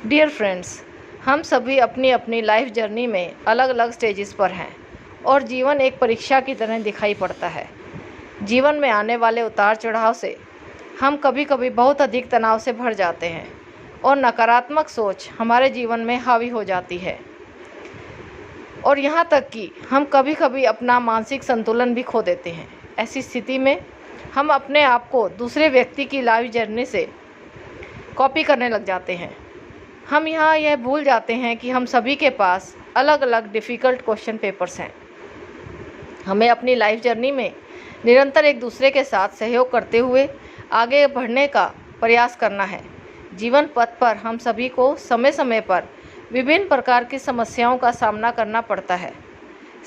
Dear friends, हम सभी अपनी अपनी लाइफ जर्नी में अलग अलग स्टेजेस पर हैं और जीवन एक परीक्षा की तरह दिखाई पड़ता है। जीवन में आने वाले उतार चढ़ाव से हम कभी कभी बहुत अधिक तनाव से भर जाते हैं और नकारात्मक सोच हमारे जीवन में हावी हो जाती है और यहाँ तक कि हम कभी कभी अपना मानसिक संतुलन भी खो देते हैं। ऐसी स्थिति में हम अपने आप को दूसरे व्यक्ति की लाइफ जर्नी से कॉपी करने लग जाते हैं। हम यहाँ यह भूल जाते हैं कि हम सभी के पास अलग अलग डिफ़िकल्ट क्वेश्चन पेपर्स हैं। हमें अपनी लाइफ जर्नी में निरंतर एक दूसरे के साथ सहयोग करते हुए आगे बढ़ने का प्रयास करना है। जीवन पथ पर हम सभी को समय समय पर विभिन्न प्रकार की समस्याओं का सामना करना पड़ता है।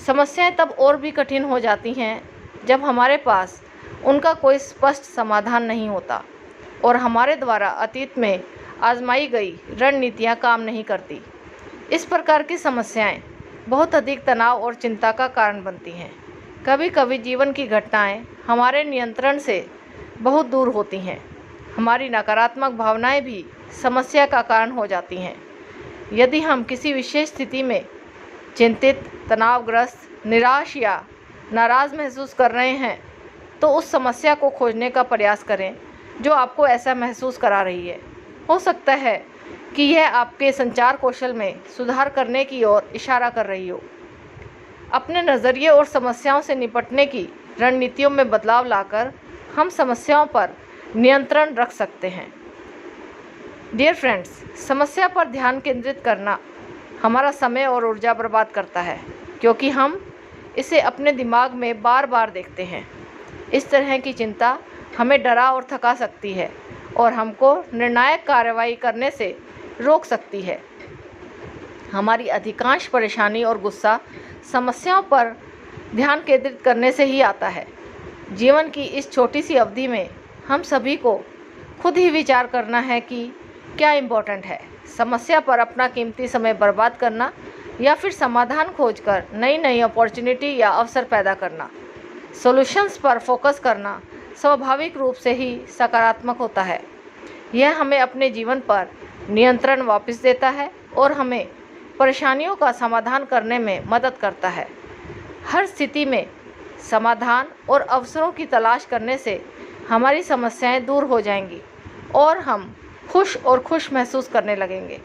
समस्याएं तब और भी कठिन हो जाती हैं जब हमारे पास उनका कोई स्पष्ट समाधान नहीं होता और हमारे द्वारा अतीत में आजमाई गई रणनीतियाँ काम नहीं करती। इस प्रकार की समस्याएं बहुत अधिक तनाव और चिंता का कारण बनती हैं। कभी कभी जीवन की घटनाएं हमारे नियंत्रण से बहुत दूर होती हैं। हमारी नकारात्मक भावनाएं भी समस्या का कारण हो जाती हैं। यदि हम किसी विशेष स्थिति में चिंतित, तनावग्रस्त, निराश या नाराज़ महसूस कर रहे हैं तो उस समस्या को खोजने का प्रयास करें जो आपको ऐसा महसूस करा रही है। हो सकता है कि यह आपके संचार कौशल में सुधार करने की ओर इशारा कर रही हो। अपने नज़रिए और समस्याओं से निपटने की रणनीतियों में बदलाव लाकर हम समस्याओं पर नियंत्रण रख सकते हैं। डियर फ्रेंड्स, समस्या पर ध्यान केंद्रित करना हमारा समय और ऊर्जा बर्बाद करता है क्योंकि हम इसे अपने दिमाग में बार बार देखते हैं। इस तरह की चिंता हमें डरा और थका सकती है और हमको निर्णायक कार्रवाई करने से रोक सकती है। हमारी अधिकांश परेशानी और गुस्सा समस्याओं पर ध्यान केंद्रित करने से ही आता है। जीवन की इस छोटी सी अवधि में हम सभी को खुद ही विचार करना है कि क्या इम्पोर्टेंट है, समस्या पर अपना कीमती समय बर्बाद करना या फिर समाधान खोजकर नई नई अपॉर्चुनिटी या अवसर पैदा करना। सॉल्यूशंस पर फोकस करना स्वाभाविक रूप से ही सकारात्मक होता है। यह हमें अपने जीवन पर नियंत्रण वापस देता है और हमें परेशानियों का समाधान करने में मदद करता है। हर स्थिति में समाधान और अवसरों की तलाश करने से हमारी समस्याएं दूर हो जाएंगी और हम खुश महसूस करने लगेंगे।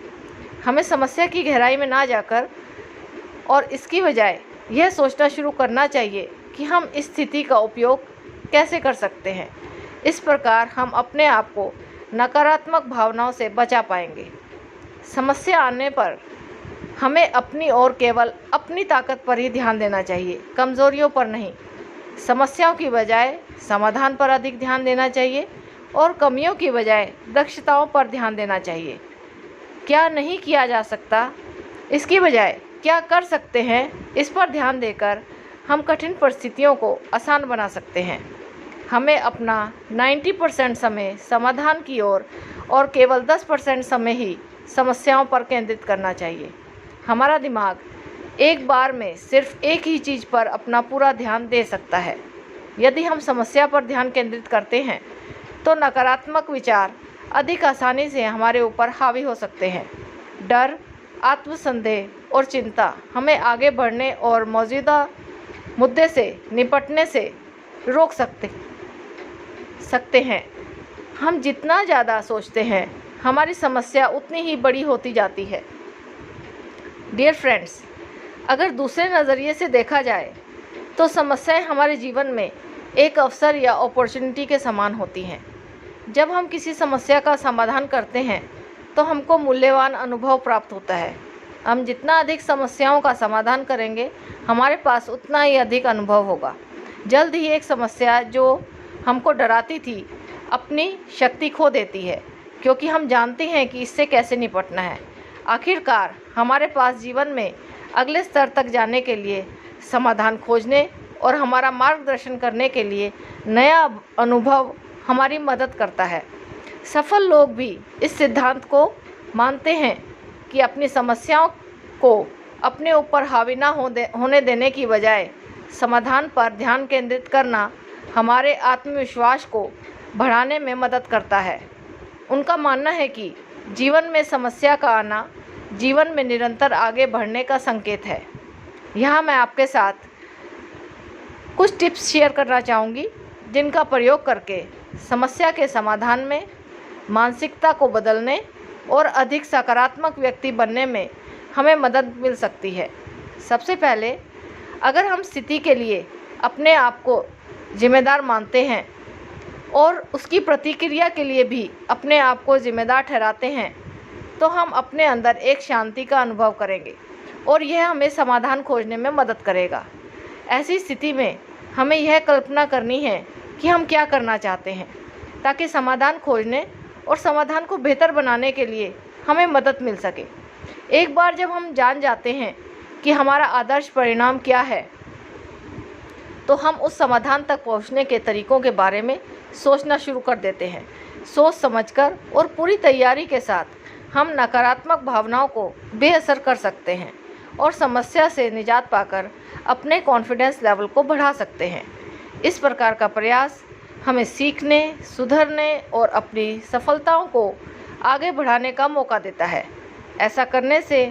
हमें समस्या की गहराई में ना जाकर और इसकी बजाय यह सोचना शुरू करना चाहिए कि हम इस स्थिति का उपयोग कैसे कर सकते हैं। इस प्रकार हम अपने आप को नकारात्मक भावनाओं से बचा पाएंगे। समस्या आने पर हमें अपनी और केवल अपनी ताकत पर ही ध्यान देना चाहिए, कमज़ोरियों पर नहीं। समस्याओं की बजाय समाधान पर अधिक ध्यान देना चाहिए और कमियों की बजाय दक्षताओं पर ध्यान देना चाहिए। क्या नहीं किया जा सकता, इसकी बजाय क्या कर सकते हैं, इस पर ध्यान देकर हम कठिन परिस्थितियों को आसान बना सकते हैं। हमें अपना 90% समय समाधान की ओर और केवल 10% समय ही समस्याओं पर केंद्रित करना चाहिए। हमारा दिमाग एक बार में सिर्फ एक ही चीज़ पर अपना पूरा ध्यान दे सकता है। यदि हम समस्या पर ध्यान केंद्रित करते हैं तो नकारात्मक विचार अधिक आसानी से हमारे ऊपर हावी हो सकते हैं। डर, आत्मसंदेह और चिंता हमें आगे बढ़ने और मौजूदा मुद्दे से निपटने से रोक सकते हैं। हम जितना ज़्यादा सोचते हैं हमारी समस्या उतनी ही बड़ी होती जाती है। डियर फ्रेंड्स, अगर दूसरे नज़रिए से देखा जाए तो समस्याएं हमारे जीवन में एक अवसर या अपॉर्चुनिटी के समान होती हैं। जब हम किसी समस्या का समाधान करते हैं तो हमको मूल्यवान अनुभव प्राप्त होता है। हम जितना अधिक समस्याओं का समाधान करेंगे हमारे पास उतना ही अधिक अनुभव होगा। जल्द ही एक समस्या जो हमको डराती थी अपनी शक्ति खो देती है क्योंकि हम जानते हैं कि इससे कैसे निपटना है। आखिरकार हमारे पास जीवन में अगले स्तर तक जाने के लिए समाधान खोजने और हमारा मार्गदर्शन करने के लिए नया अनुभव हमारी मदद करता है। सफल लोग भी इस सिद्धांत को मानते हैं कि अपनी समस्याओं को अपने ऊपर हावी ना होने देने की बजाय समाधान पर ध्यान केंद्रित करना हमारे आत्मविश्वास को बढ़ाने में मदद करता है। उनका मानना है कि जीवन में समस्या का आना जीवन में निरंतर आगे बढ़ने का संकेत है। यहाँ मैं आपके साथ कुछ टिप्स शेयर करना चाहूँगी जिनका प्रयोग करके समस्या के समाधान में, मानसिकता को बदलने और अधिक सकारात्मक व्यक्ति बनने में हमें मदद मिल सकती है। सबसे पहले, अगर हम स्थिति के लिए अपने आप को जिम्मेदार मानते हैं और उसकी प्रतिक्रिया के लिए भी अपने आप को जिम्मेदार ठहराते हैं, तो हम अपने अंदर एक शांति का अनुभव करेंगे और यह हमें समाधान खोजने में मदद करेगा। ऐसी स्थिति में हमें यह कल्पना करनी है कि हम क्या करना चाहते हैं, ताकि समाधान खोजने और समाधान को बेहतर बनाने के लिए हमें मदद मिल सके। एक बार जब हम जान जाते हैं कि हमारा आदर्श परिणाम क्या है, तो हम उस समाधान तक पहुंचने के तरीकों के बारे में सोचना शुरू कर देते हैं। सोच समझकर और पूरी तैयारी के साथ हम नकारात्मक भावनाओं को बेअसर कर सकते हैं और समस्या से निजात पाकर अपने कॉन्फिडेंस लेवल को बढ़ा सकते हैं। इस प्रकार का प्रयास हमें सीखने, सुधरने और अपनी सफलताओं को आगे बढ़ाने का मौका देता है। ऐसा करने से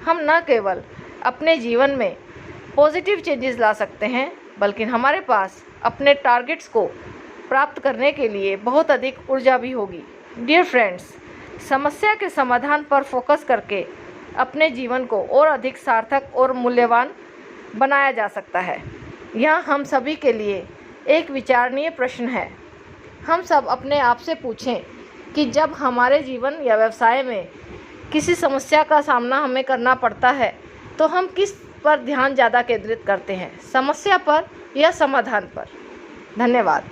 हम न केवल अपने जीवन में पॉजिटिव चेंजेस ला सकते हैं, बल्कि हमारे पास अपने टारगेट्स को प्राप्त करने के लिए बहुत अधिक ऊर्जा भी होगी। डियर फ्रेंड्स, समस्या के समाधान पर फोकस करके अपने जीवन को और अधिक सार्थक और मूल्यवान बनाया जा सकता है। यहाँ हम सभी के लिए एक विचारणीय प्रश्न है। हम सब अपने आप से पूछें कि जब हमारे जीवन या व्यवसाय में किसी समस्या का सामना हमें करना पड़ता है, तो हम किस पर ध्यान ज़्यादा केंद्रित करते हैं, समस्या पर या समाधान पर? धन्यवाद।